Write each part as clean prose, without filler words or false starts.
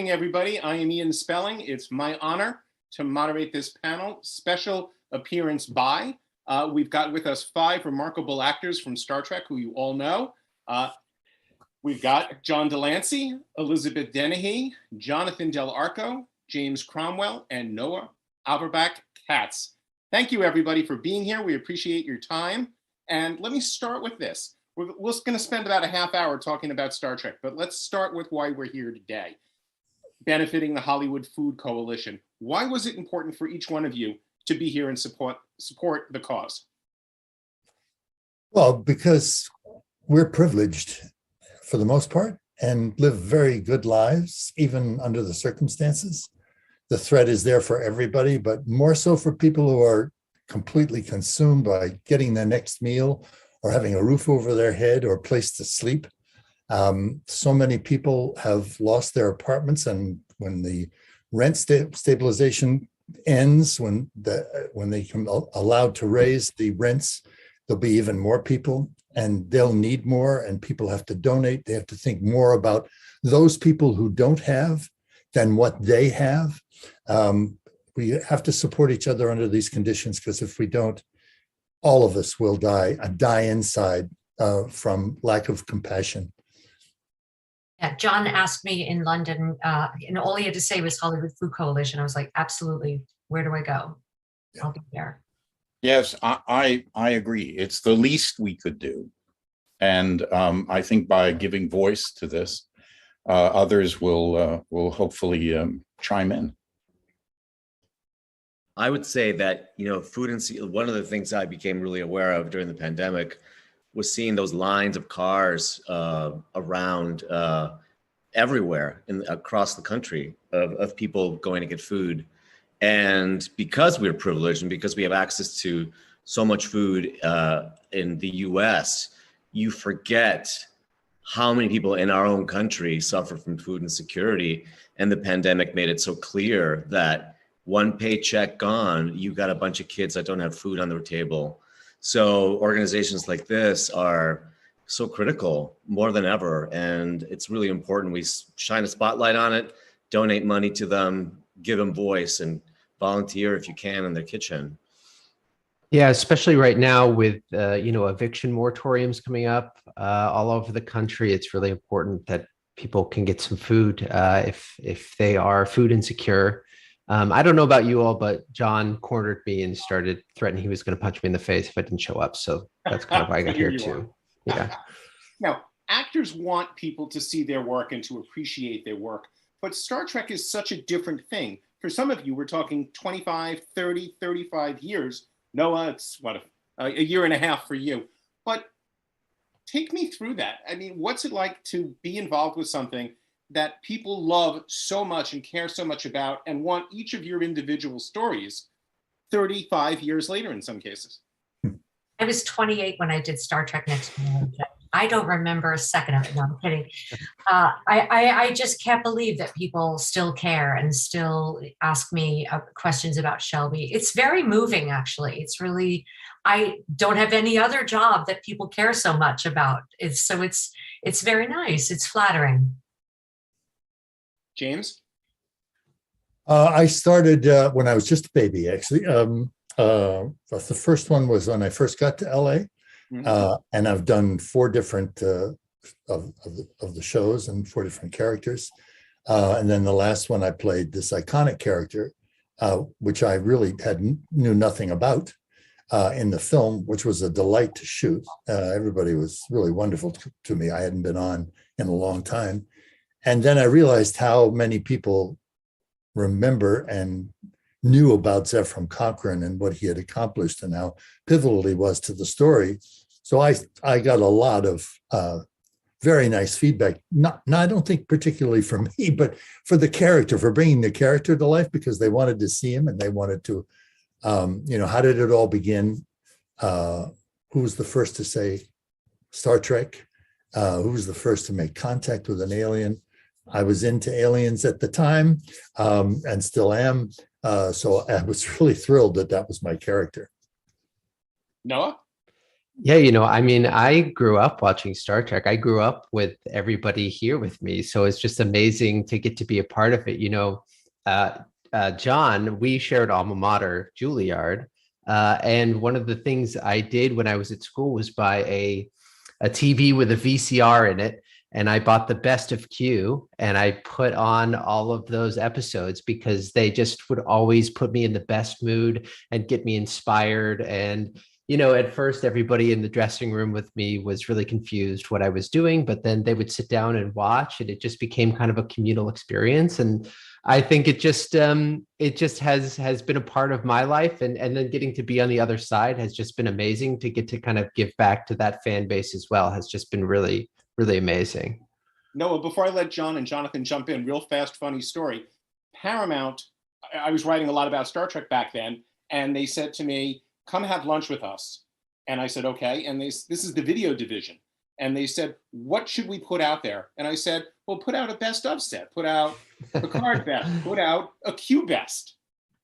evening, everybody. I am Ian Spelling. It's my honor to moderate this panel. Special appearance by, we've got with us 5 remarkable actors from Star Trek who you all know. We've got John Lancie, Elizabeth Dennehy, Jonathan Del Arco, James Cromwell, and Noah Averbach-Katz. Thank you, everybody, for being here. We appreciate your time. And let me start with this. We're going to spend about a half hour talking about Star Trek, but let's start with why we're here today. Benefiting the Hollywood Food Coalition. Why was it important for each one of you to be here and support the cause? Well, because we're privileged for the most part and live very good lives, even under the circumstances. The threat is there for everybody, but more so for people who are completely consumed by getting their next meal or having a roof over their head or a place to sleep. So many people have lost their apartments, and when the rent stabilization ends, when they can allowed to raise the rents, there'll be even more people, and they'll need more, and people have to donate. They have to think more about those people who don't have than what they have. We have to support each other under these conditions, because if we don't, all of us will die inside from lack of compassion. Yeah, John asked me in London, and all he had to say was Hollywood Food Coalition. I was like, absolutely. Where do I go? Yeah. I'll be there. Yes, I agree. It's the least we could do. And I think by giving voice to this, others will hopefully chime in. I would say that, food and one of the things I became really aware of during the pandemic was seeing those lines of cars around everywhere across the country of people going to get food. And because we're privileged and because we have access to so much food in the US, you forget how many people in our own country suffer from food insecurity. And the pandemic made it so clear that one paycheck gone, you got a bunch of kids that don't have food on their table. So organizations like this are so critical more than ever. And it's really important we shine a spotlight on it, donate money to them, give them voice, and volunteer if you can in their kitchen. Yeah, especially right now with, eviction moratoriums coming up all over the country. It's really important that people can get some food if they are food insecure. I don't know about you all, but John cornered me and started threatening he was going to punch me in the face if I didn't show up. So that's kind of why I got here too. Yeah. Now, actors want people to see their work and to appreciate their work, but Star Trek is such a different thing. For some of you, we're talking 25, 30, 35 years. Noah, it's a year and a half for you. But take me through that. I mean, what's it like to be involved with something that people love so much and care so much about and want each of your individual stories 35 years later in some cases? I was 28 when I did Star Trek Next Generation. I don't remember a second of it. No, I'm kidding. I just can't believe that people still care and still ask me questions about Shelby. It's very moving, actually. It's really, I don't have any other job that people care so much about. It's very nice. It's flattering. James? I started when I was just a baby, actually. The first one was when I first got to LA. And I've done 4 different of the shows and 4 different characters. And then the last one I played this iconic character, which I really knew nothing about in the film, which was a delight to shoot. Everybody was really wonderful to me. I hadn't been on in a long time. And then I realized how many people remember and knew about Zefram Cochrane and what he had accomplished and how pivotal he was to the story. So I got a lot of very nice feedback. Not I don't think particularly for me, but for the character, for bringing the character to life, because they wanted to see him and they wanted to, how did it all begin? Who was the first to say Star Trek? Who was the first to make contact with an alien? I was into aliens at the time and still am. So I was really thrilled that was my character. Noah? Yeah, you know, I mean, I grew up watching Star Trek. I grew up with everybody here with me. So it's just amazing to get to be a part of it. You know, uh, John, we shared alma mater, Juilliard. And one of the things I did when I was at school was buy a TV with a VCR in it. And I bought the best of Q and I put on all of those episodes because they just would always put me in the best mood and get me inspired. And you know, at first everybody in the dressing room with me was really confused what I was doing, but then they would sit down and watch, and it just became kind of a communal experience. And I think it just has been a part of my life, and then getting to be on the other side has just been amazing. To get to kind of give back to that fan base as well has just been really, really amazing. Noah, before I let John and Jonathan jump in, real fast, funny story. Paramount, I was writing a lot about Star Trek back then, and they said to me, come have lunch with us. And I said, okay. And this is the video division. And they said, what should we put out there? And I said, well, put out a best of set, put out a card best, put out a Q best.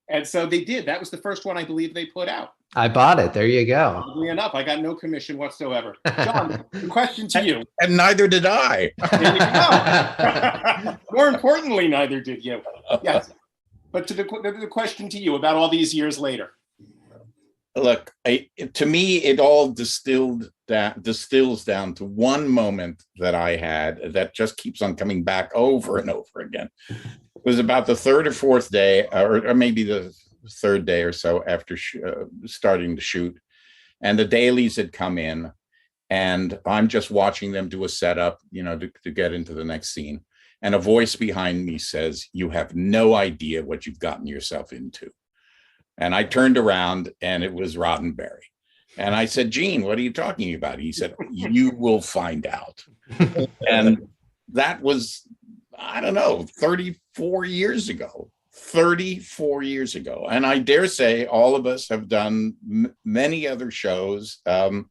And so they did. That was the first one I believe they put out. I bought it. There you go. Oddly enough, I got no commission whatsoever. John, the question to you. And neither did I. There you go. More importantly, neither did you. Yes. But to the question to you about all these years later. Look, to me, it all distills down to one moment that I had that just keeps on coming back over and over again. It was about the third or fourth day, or maybe the third day or so after starting to shoot, and the dailies had come in, and I'm just watching them do a setup, you know, to get into the next scene, and a voice behind me says, "You have no idea what you've gotten yourself into." And I turned around and it was Roddenberry. And I said, Gene, what are you talking about? He said, you will find out. And that was, I don't know, 34 years ago. 34 years ago. And I dare say all of us have done many other shows. And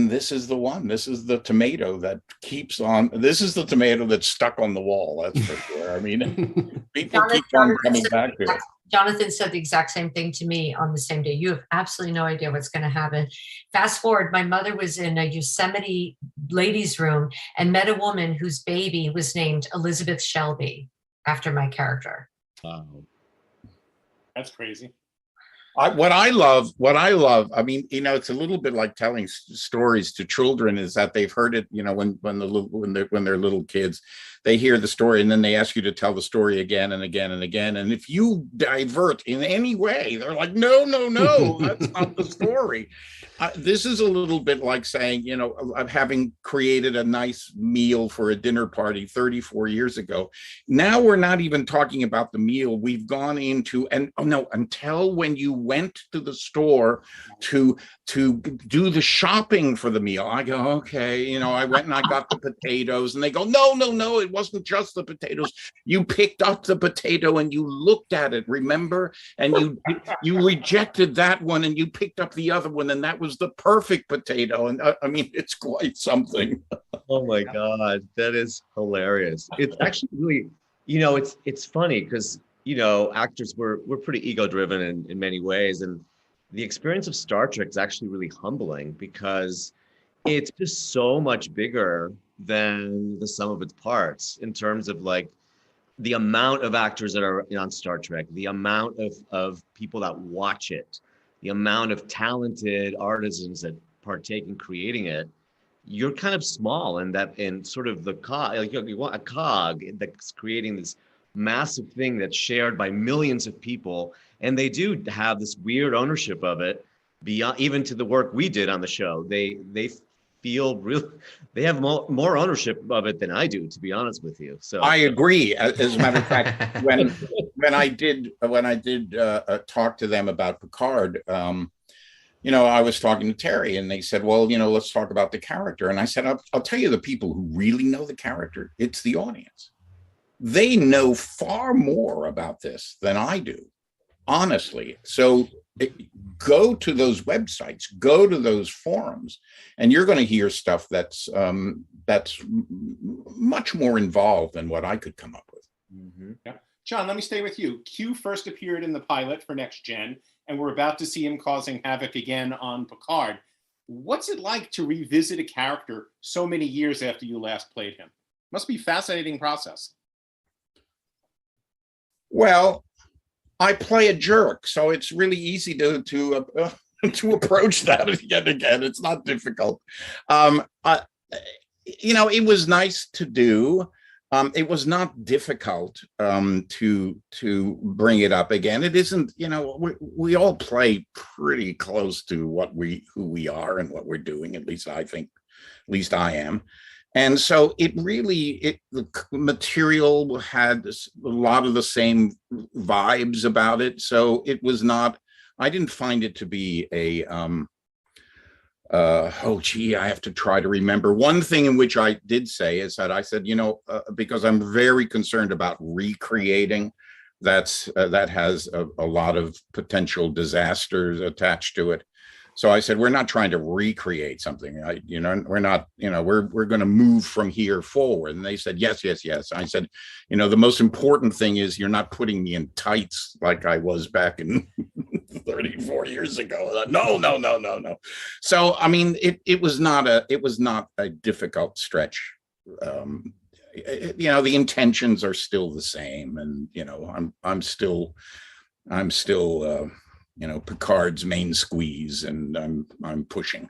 this is the one. This is the tomato that keeps on. This is the tomato that's stuck on the wall. That's for sure. I mean, people keep on coming back to it. Jonathan said the exact same thing to me on the same day. You have absolutely no idea what's going to happen. Fast forward, my mother was in a Yosemite ladies' room and met a woman whose baby was named Elizabeth Shelby after my character. Wow. That's crazy. What I love, I mean, you know, it's a little bit like telling stories to children, is that they've heard it, you know, when they're little kids, they hear the story and then they ask you to tell the story again and again and again. And if you divert in any way, they're like, no, that's not the story. This is a little bit like saying, you know, having created a nice meal for a dinner party 34 years ago. Now we're not even talking about the meal. We've gone into, and oh no, until when you went to the store to do the shopping for the meal, I go, okay, you know, I went and I got the potatoes, and they go, no, it wasn't just the potatoes. You picked up the potato and you looked at it, remember? And you rejected that one and you picked up the other one, and that was the perfect potato. And I mean, it's quite something. Oh my God, that is hilarious. It's actually really, you know, it's funny because, you know, actors we're pretty ego driven in many ways, and the experience of Star Trek is actually really humbling because it's just so much bigger than the sum of its parts in terms of like the amount of actors that are on Star Trek, the amount of people that watch it, the amount of talented artisans that partake in creating it. You're kind of small in sort of the cog, like you want a cog that's creating this massive thing that's shared by millions of people. And they do have this weird ownership of it beyond even to the work we did on the show. They feel real, they have more ownership of it than I do, to be honest with you. So I agree. As a matter of fact, when I did talk to them about Picard, you know, I was talking to Terry and they said, well, you know, let's talk about the character. And I said, I'll tell you the people who really know the character. It's the audience. They know far more about this than I do, honestly. So go to those websites, go to those forums, and you're going to hear stuff that's much more involved than what I could come up with. Mm-hmm. Yeah. John, let me stay with you. Q first appeared in the pilot for Next Gen, and we're about to see him causing havoc again on Picard. What's it like to revisit a character so many years after you last played him? Must be a fascinating process. Well, I play a jerk, so it's really easy to approach that again. It's not difficult. It was nice to do. It was not difficult to bring it up again. It isn't, we all play pretty close to who we are and what we're doing. At least I think, at least I am. And so the material had a lot of the same vibes about it. So it was not, I didn't find it to be a, I have to try to remember. One thing in which I did say is that I said, because I'm very concerned about recreating, that has a lot of potential disasters attached to it. So I said, we're not trying to recreate something. We're not, we're going to move from here forward. And they said, yes, yes, yes. I said, the most important thing is you're not putting me in tights like I was back in 34 years ago. No. So, I mean, it was not a difficult stretch. The intentions are still the same. And, I'm still Picard's main squeeze, and I'm pushing.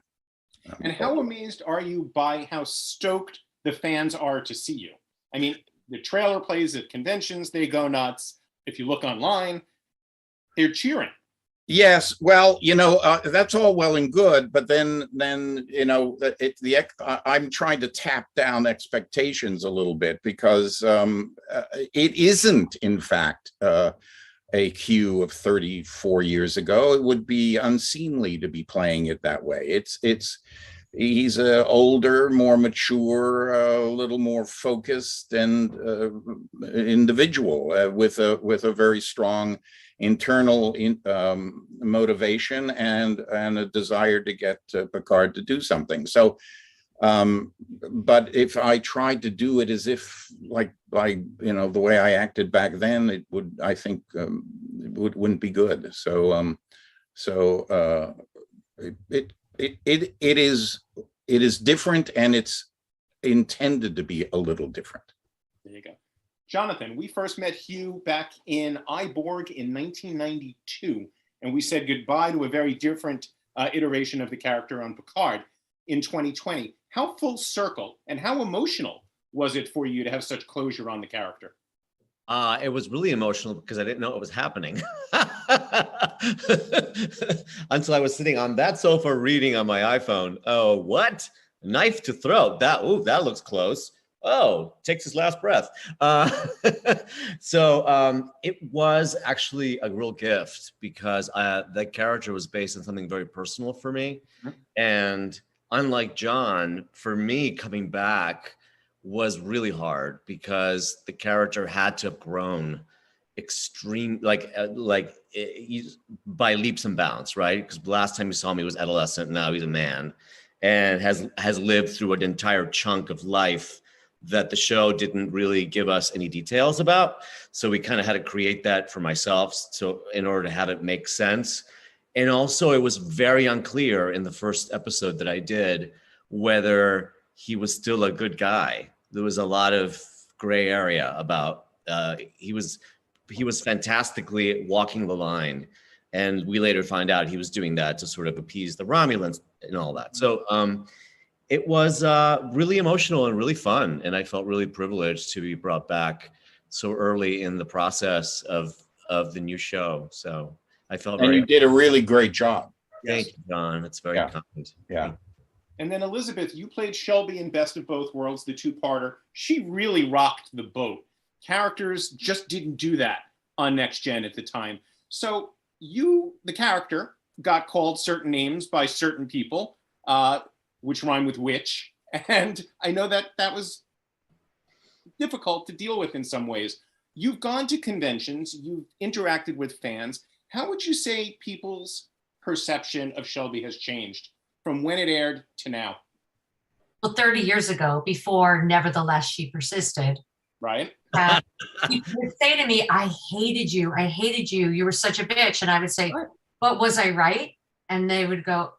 And how amazed are you by how stoked the fans are to see you? I mean, the trailer plays at conventions, they go nuts. If you look online, they're cheering. Yes, well, that's all well and good, but then I'm trying to tap down expectations a little bit, because it isn't, in fact, a Q of 34 years ago. It would be unseemly to be playing it that way. He's a older, more mature, a little more focused and individual with a very strong internal motivation and a desire to get Picard to do something. So, but if I tried to do it as if the way I acted back then, it wouldn't be good. So, it is different, and it's intended to be a little different. There you go. Jonathan, we first met Hugh back in Iborg in 1992, and we said goodbye to a very different iteration of the character on Picard in 2020. How full circle and how emotional was it for you to have such closure on the character? It was really emotional because I didn't know it was happening until I was sitting on that sofa reading on my iPhone. Oh, what? Knife to throat. That looks close. Oh, takes his last breath. So it was actually a real gift, because that character was based on something very personal for me. Mm-hmm. And unlike John, for me, coming back was really hard, because the character had to have grown by leaps and bounds, right? Because the last time you saw me was adolescent. Now he's a man, and has lived through an entire chunk of life that the show didn't really give us any details about. So we kind of had to create that for myself, so in order to have it make sense. And also, it was very unclear in the first episode that I did whether he was still a good guy. There was a lot of gray area about he was fantastically walking the line, and we later find out he was doing that to sort of appease the Romulans and all that. So it was really emotional and really fun, and I felt really privileged to be brought back so early in the process of the new show. So I felt you did a really great job. Thank you, John. It's very kind. Yeah. And then Elizabeth, you played Shelby in Best of Both Worlds, the two-parter. She really rocked the boat. Characters just didn't do that on Next Gen at the time. So you, the character, got called certain names by certain people, which rhyme with witch. And I know that was difficult to deal with in some ways. You've gone to conventions, you've interacted with fans. How would you say people's perception of Shelby has changed from when it aired to now? Well, 30 years ago, before Nevertheless She Persisted. Right. You would say to me, I hated you. You were such a bitch. And I would say, but was I right? And they would go,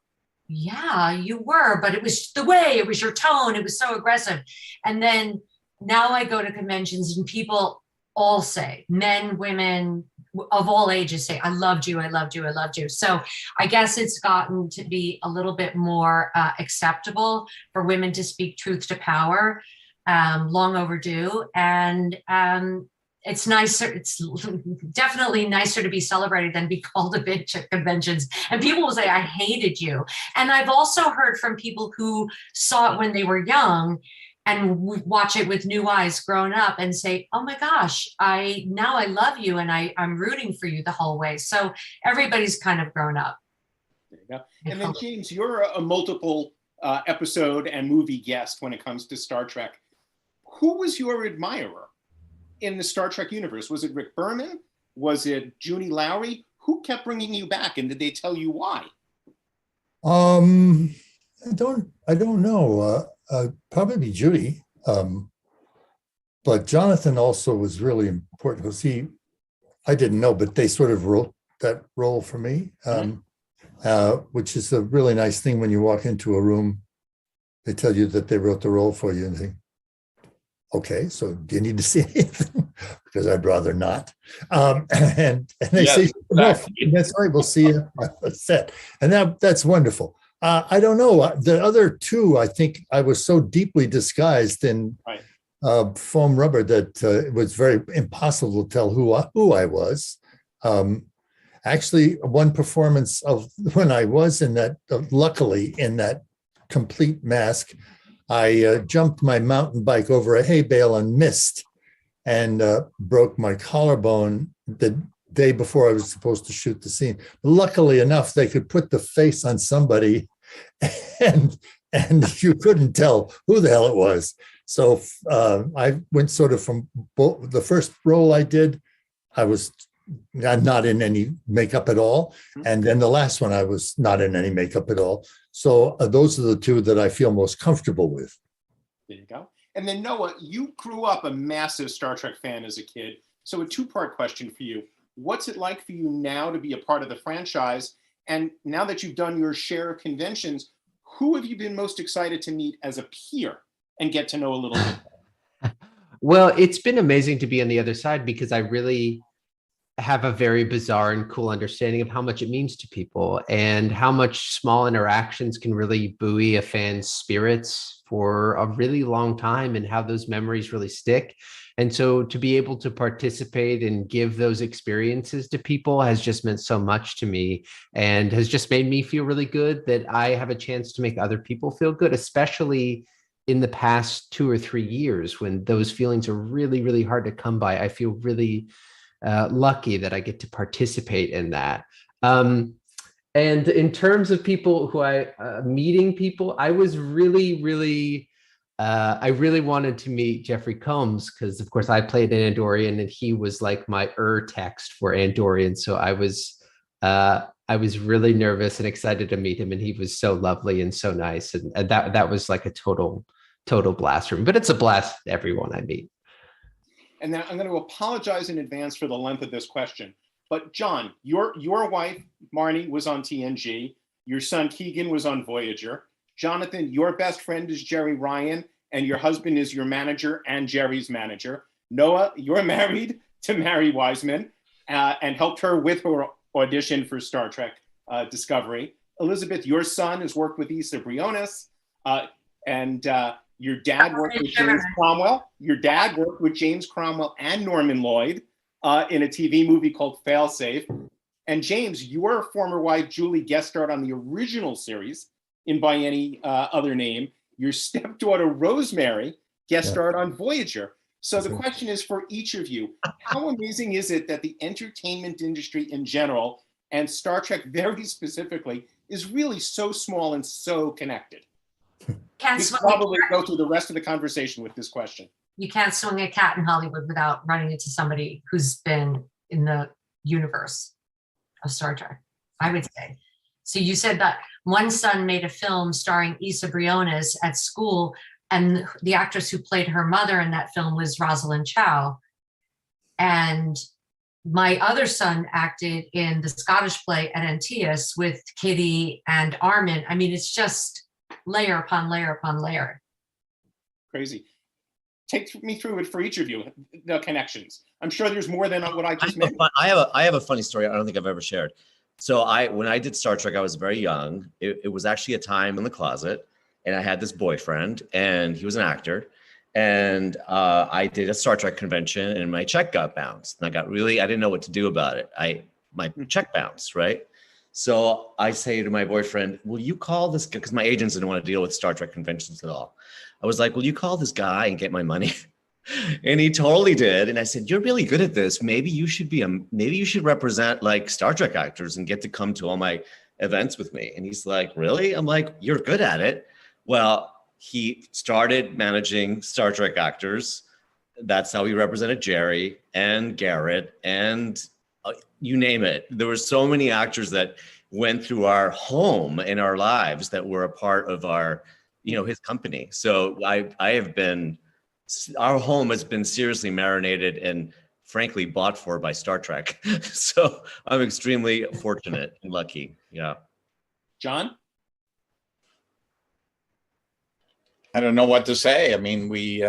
yeah, you were, but it was the way, it was your tone, it was so aggressive. And then now I go to conventions and people all say, men, women of all ages say, I loved you, I loved you, I loved you. So I guess it's gotten to be a little bit more acceptable for women to speak truth to power, long overdue. And it's nicer, it's definitely nicer to be celebrated than be called a bitch at conventions. And people will say, I hated you. And I've also heard from people who saw it when they were young and watch it with new eyes grown up and say, oh my gosh, now I love you and I'm rooting for you the whole way. So everybody's kind of grown up. There you go. And then James, you're a multiple episode and movie guest when it comes to Star Trek. Who was your admirer in the Star Trek universe? Was it Rick Berman? Was it Junie Lowry? Who kept bringing you back, and did they tell you why? I don't know. Probably Judy. But Jonathan also was really important because I didn't know, but they sort of wrote that role for me, which is a really nice thing when you walk into a room. They tell you that they wrote the role for you and think, okay, so do you need to see anything? Because I'd rather not. And they say, no, that's right, we'll see you on the set. And that's wonderful. I don't know. The other two, I think I was so deeply disguised in foam rubber that it was very impossible to tell who I was. Actually, one performance of when I was in that, luckily in that complete mask, I jumped my mountain bike over a hay bale and missed and broke my collarbone the day before I was supposed to shoot the scene. Luckily enough, they could put the face on somebody and you couldn't tell who the hell it was. So I went sort of from the first role I did, I was not in any makeup at all. And then the last one, I was not in any makeup at all. So those are the two that I feel most comfortable with. There you go. And then Noah, you grew up a massive Star Trek fan as a kid. So a two-part question for you. What's it like for you now to be a part of the franchise? And now that you've done your share of conventions, who have you been most excited to meet as a peer and get to know a little bit? Well, it's been amazing to be on the other side because I really have a very bizarre and cool understanding of how much it means to people and how much small interactions can really buoy a fan's spirits for a really long time and how those memories really stick. And so to be able to participate and give those experiences to people has just meant so much to me and has just made me feel really good that I have a chance to make other people feel good, especially in the past 2 or 3 years when those feelings are really, really hard to come by. I feel really lucky that I get to participate in that. And in terms of people who meeting people, I was really, I really wanted to meet Jeffrey Combs because, of course, I played an Andorian and he was like my text for Andorian. So I was really nervous and excited to meet him, and he was so lovely and so nice, and that was like a total blast for me. But it's a blast to everyone I meet. And then I'm going to apologize in advance for the length of this question. But John, your wife, Marnie, was on TNG. Your son, Keegan, was on Voyager. Jonathan, your best friend is Jerry Ryan, and your husband is your manager and Jerry's manager. Noah, you're married to Mary Wiseman and helped her with her audition for Star Trek Discovery. Elizabeth, your son has worked with Issa Briones, and your dad worked with James Cromwell. Your dad worked with James Cromwell and Norman Lloyd in a TV movie called Failsafe. And James, your former wife, Julie, guest starred on the original series in By Any Other Name. Your stepdaughter, Rosemary, guest starred on Voyager. So the question is for each of you, how amazing is it that the entertainment industry in general, and Star Trek very specifically, is really so small and so connected? We can probably go through the rest of the conversation with this question. You can't swing a cat in Hollywood without running into somebody who's been in the universe of Star Trek, I would say. So you said that one son made a film starring Issa Briones at school, and the actress who played her mother in that film was Rosalind Chow. And my other son acted in the Scottish play at Antaeus with Kitty and Armin. I mean, it's just layer upon layer upon layer. Crazy. Take me through it for each of you, the connections. I'm sure there's more than what I just mentioned. I have a funny story I don't think I've ever shared. So when I did Star Trek, I was very young. It was actually a time in the closet, and I had this boyfriend, and he was an actor. And I did a Star Trek convention, and my check got bounced. And I didn't know what to do about it. My check bounced, right? So I say to my boyfriend, will you call this guy? Because my agents didn't want to deal with Star Trek conventions at all. I was like, will you call this guy and get my money? And he totally did. And I said, you're really good at this. Maybe you should represent like Star Trek actors and get to come to all my events with me. And he's like, really? I'm like, you're good at it. Well, he started managing Star Trek actors. That's how he represented Jerry and Garrett and you name it. There were so many actors that went through our home in our lives that were a part of our, his company. So our home has been seriously marinated and frankly bought for by Star Trek. So I'm extremely fortunate and lucky. Yeah. John? I don't know what to say. I mean, we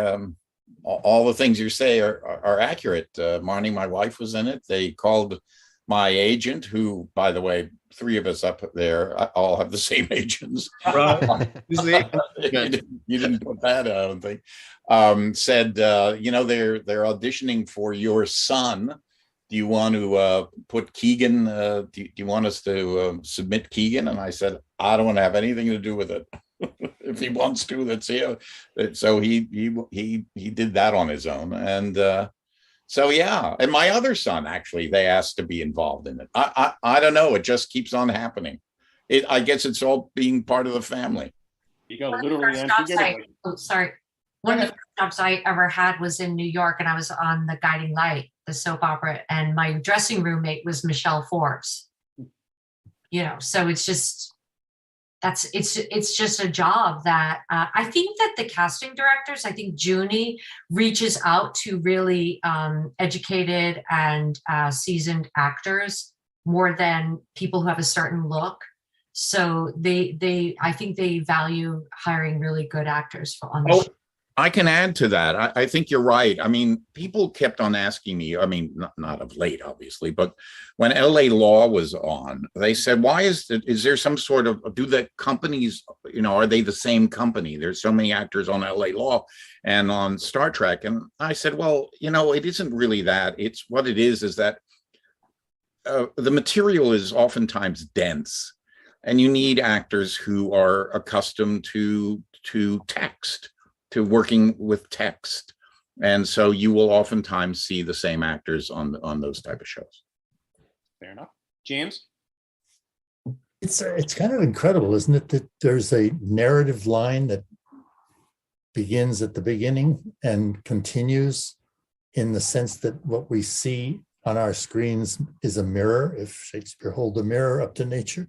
all the things you say are accurate. Marnie, my wife, was in it. They called my agent, who, by the way, 3 of us up there all have the same agents. Right. You didn't put that out, I don't think. Said, they're auditioning for your son. Do you want to put Keegan? Do you want us to submit Keegan? And I said, I don't want to have anything to do with it. If he wants to, that's here. So he did that on his own. And so, yeah. And my other son, actually, they asked to be involved in it. I don't know. It just keeps on happening. I guess it's all being part of the family. You go literally and figuratively. One of the first jobs I ever had was in New York, and I was on The Guiding Light, the soap opera, and my dressing roommate was Michelle Forbes. So it's just, it's just a job that I think that the casting directors, I think Junie reaches out to really educated and seasoned actors more than people who have a certain look. So I think they value hiring really good actors on the show. I can add to that. I think you're right. I mean, people kept on asking me, not of late, obviously, but when LA Law was on, they said, why is there some sort of, do the companies, are they the same company? There's so many actors on LA Law and on Star Trek. And I said, well, it isn't really that. It's what it is that the material is oftentimes dense, and you need actors who are accustomed to text, to working with text. And so you will oftentimes see the same actors on those type of shows. Fair enough. James? It's kind of incredible, isn't it, that there's a narrative line that begins at the beginning and continues, in the sense that what we see on our screens is a mirror, if Shakespeare hold a mirror up to nature.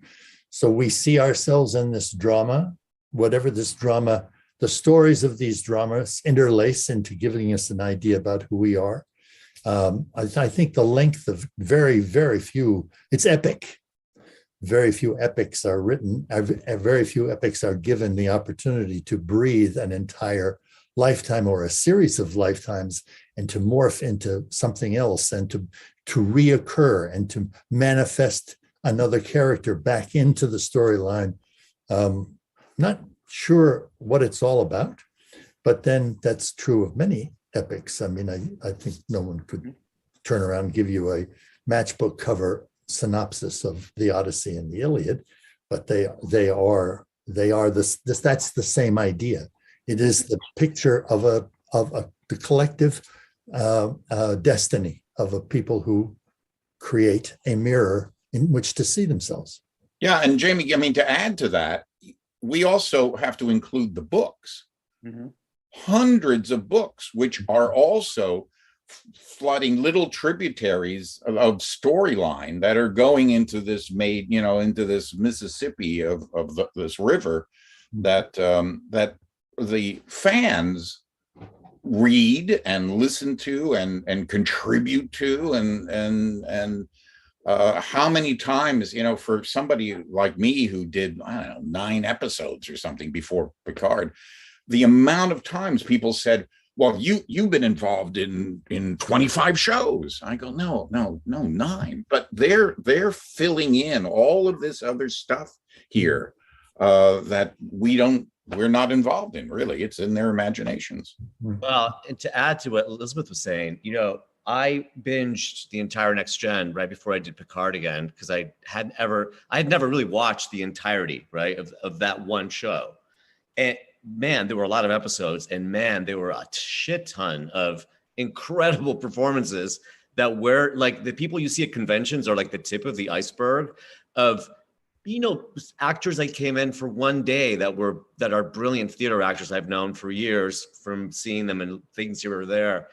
So we see ourselves in this drama, whatever this drama. The stories of these dramas interlace into giving us an idea about who we are. I think the length of very, very few, it's epic. Very few epics are written, very few epics are given the opportunity to breathe an entire lifetime or a series of lifetimes and to morph into something else and to reoccur and to manifest another character back into the storyline. Not sure what it's all about, but then that's true of many epics. I mean, I think no one could turn around and give you a matchbook cover synopsis of the Odyssey and the Iliad, but they are this that's the same idea. It is the picture of the collective destiny of a people who create a mirror in which to see themselves. Yeah, and Jamie, I mean, to add to that, we also have to include the books. Mm-hmm. Hundreds of books, which are also flooding little tributaries of storyline that are going into this into this Mississippi of this river that that the fans read and listen to and contribute to, and how many times, for somebody like me who did, I don't know, 9 episodes or something before Picard, the amount of times people said, well, you've been involved in 25 shows. I go, no, 9. But they're filling in all of this other stuff here that we're not involved in, really. It's in their imaginations. Well, and to add to what Elizabeth was saying, I binged the entire Next Gen right before I did Picard again, because I had never really watched the entirety, right, of that one show. And man, there were a lot of episodes, and man, there were a shit ton of incredible performances that were like the people you see at conventions are like the tip of the iceberg of, actors that came in for one day that are brilliant theater actors I've known for years from seeing them and things you were there.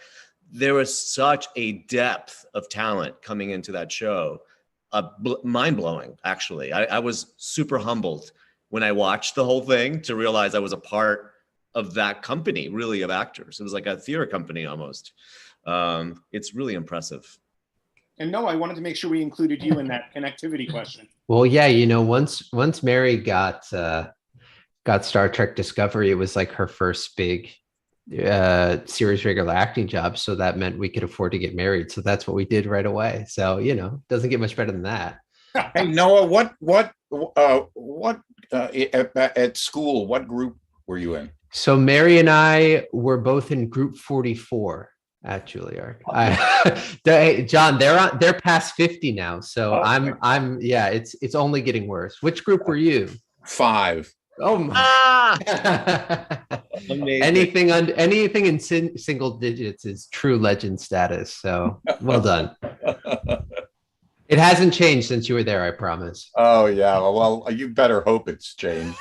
There was such a depth of talent coming into that show, mind-blowing, actually. I was super humbled when I watched the whole thing to realize I was a part of that company, really, of actors. It was like a theater company almost. It's really impressive. And no, I wanted to make sure we included you in that connectivity question. Well, yeah, once Mary got Star Trek Discovery, it was like her first big series regular acting job. So that meant we could afford to get married. So that's what we did right away. So, doesn't get much better than that. Hey, Noah, what at school, what group were you in? So Mary and I were both in group 44 at Juilliard. John, they're past 50 now. So okay. I'm it's only getting worse. Which group were you? 5. Oh my. Anything in single digits is true legend status. So well done. It hasn't changed since you were there, I promise. Oh yeah, well, you better hope it's changed.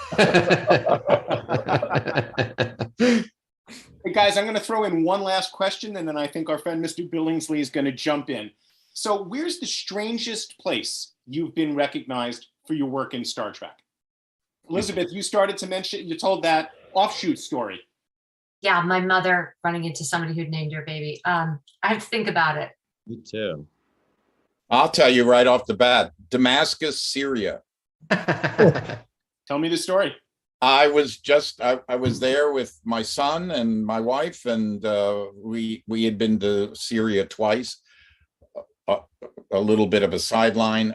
Hey guys, I'm going to throw in one last question, and then I think our friend Mr. Billingsley is going to jump in. So where's the strangest place you've been recognized for your work in Star Trek? Elizabeth, you told that offshoot story. Yeah, my mother running into somebody who'd named her baby. I have to think about it. Me too. I'll tell you right off the bat, Damascus, Syria. Tell me the story. I was there with my son and my wife, and we had been to Syria twice. A little bit of a sideline.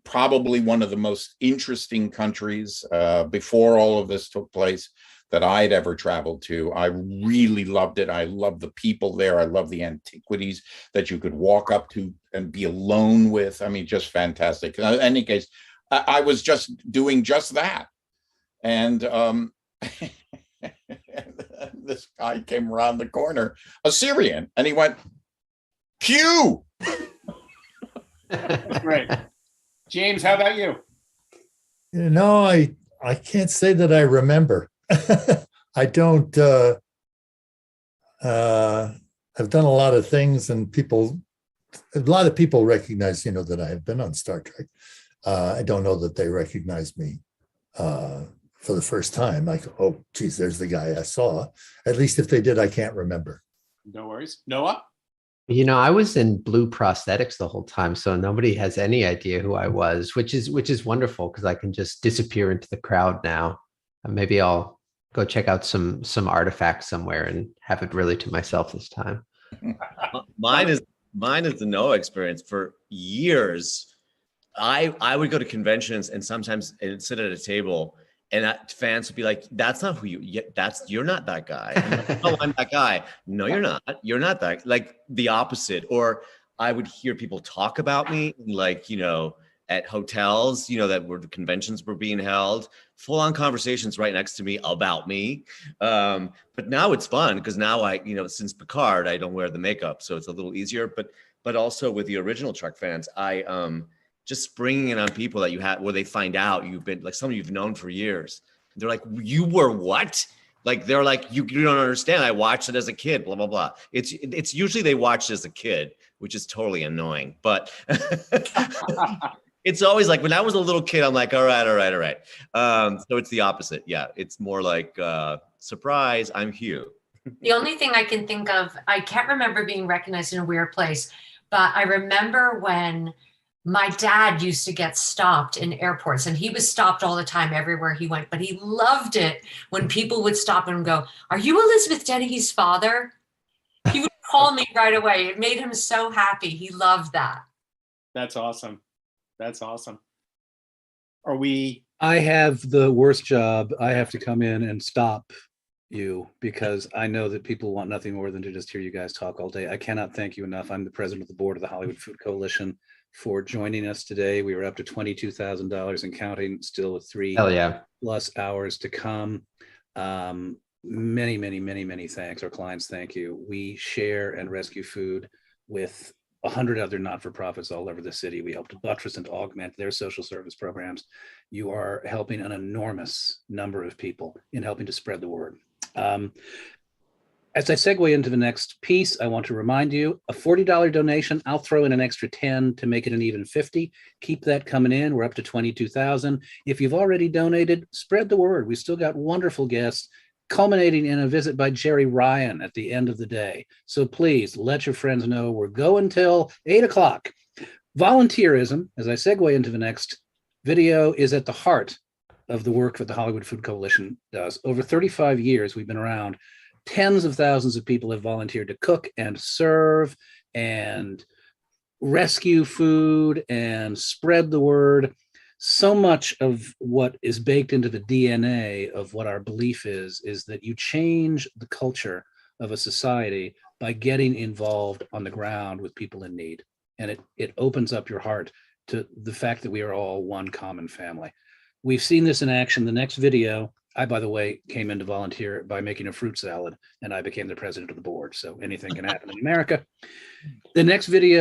Probably one of the most interesting countries before all of this took place that I'd ever traveled to. I really loved it. I love the people there. I love the antiquities that you could walk up to and be alone with. I mean, just fantastic. In any case, I was just doing just that. And this guy came around the corner, a Syrian, and he went, "Pew!" Right. James, how about you? I can't say that I remember. I don't. I've done a lot of things, and a lot of people recognize, that I have been on Star Trek. I don't know that they recognize me for the first time. Like, oh, geez, there's the guy I saw. At least if they did, I can't remember. No worries. Noah? I was in blue prosthetics the whole time, so nobody has any idea who I was, which is wonderful because I can just disappear into the crowd now. And maybe I'll go check out some artifacts somewhere and have it really to myself this time. Mine is the Noah experience. For years, I would go to conventions and sometimes sit at a table, and fans would be like, "That's not who you're not that guy." I'm like, "No, I'm that guy." "No, you're not. You're not that." Like the opposite. Or I would hear people talk about me, like, at hotels, that where the conventions were being held, full on conversations right next to me about me. But now it's fun because now I, since Picard, I don't wear the makeup, so it's a little easier. But also with the original Trek fans, I just springing it on people that you have, where they find out you've been like someone you've known for years. They're like, "You were what?" Like, they're like, you don't understand. I watched it as a kid, blah, blah, blah. It's usually they watched it as a kid, which is totally annoying. But it's always like, when I was a little kid, I'm like, all right. So it's the opposite. Yeah, it's more like, surprise, I'm Hugh. The only thing I can think of, I can't remember being recognized in a weird place, but I remember when my dad used to get stopped in airports, and he was stopped all the time everywhere he went, but he loved it when people would stop him and go, "Are you Elizabeth Dennehy's father?" He would call me right away. It made him so happy. He loved that. That's awesome. That's awesome. Are we? I have the worst job. I have to come in and stop you because I know that people want nothing more than to just hear you guys talk all day. I cannot thank you enough. I'm the president of the board of the Hollywood Food Coalition for joining us today. We were up to $22,000 and counting, still with 3+ Hell yeah. hours to come. Many, many, many, many thanks. Our clients, thank you. We share and rescue food with 100 other not-for-profits all over the city. We help to buttress and augment their social service programs. You are helping an enormous number of people in helping to spread the word. As I segue into the next piece, I want to remind you, a $40 donation, I'll throw in an extra 10 to make it an even 50. Keep that coming in. We're up to 22,000. If you've already donated, spread the word. We still got wonderful guests, culminating in a visit by Jerry Ryan at the end of the day. So please let your friends know we're going till 8 o'clock. Volunteerism, as I segue into the next video, is at the heart of the work that the Hollywood Food Coalition does. Over 35 years, we've been around. Tens of thousands of people have volunteered to cook and serve and rescue food and spread the word. So much of what is baked into the DNA of what our belief is that you change the culture of a society by getting involved on the ground with people in need. And it opens up your heart to the fact that we are all one common family. We've seen this in action. The next video, I, by the way, came in to volunteer by making a fruit salad, and I became the president of the board. So anything can happen in America. The next video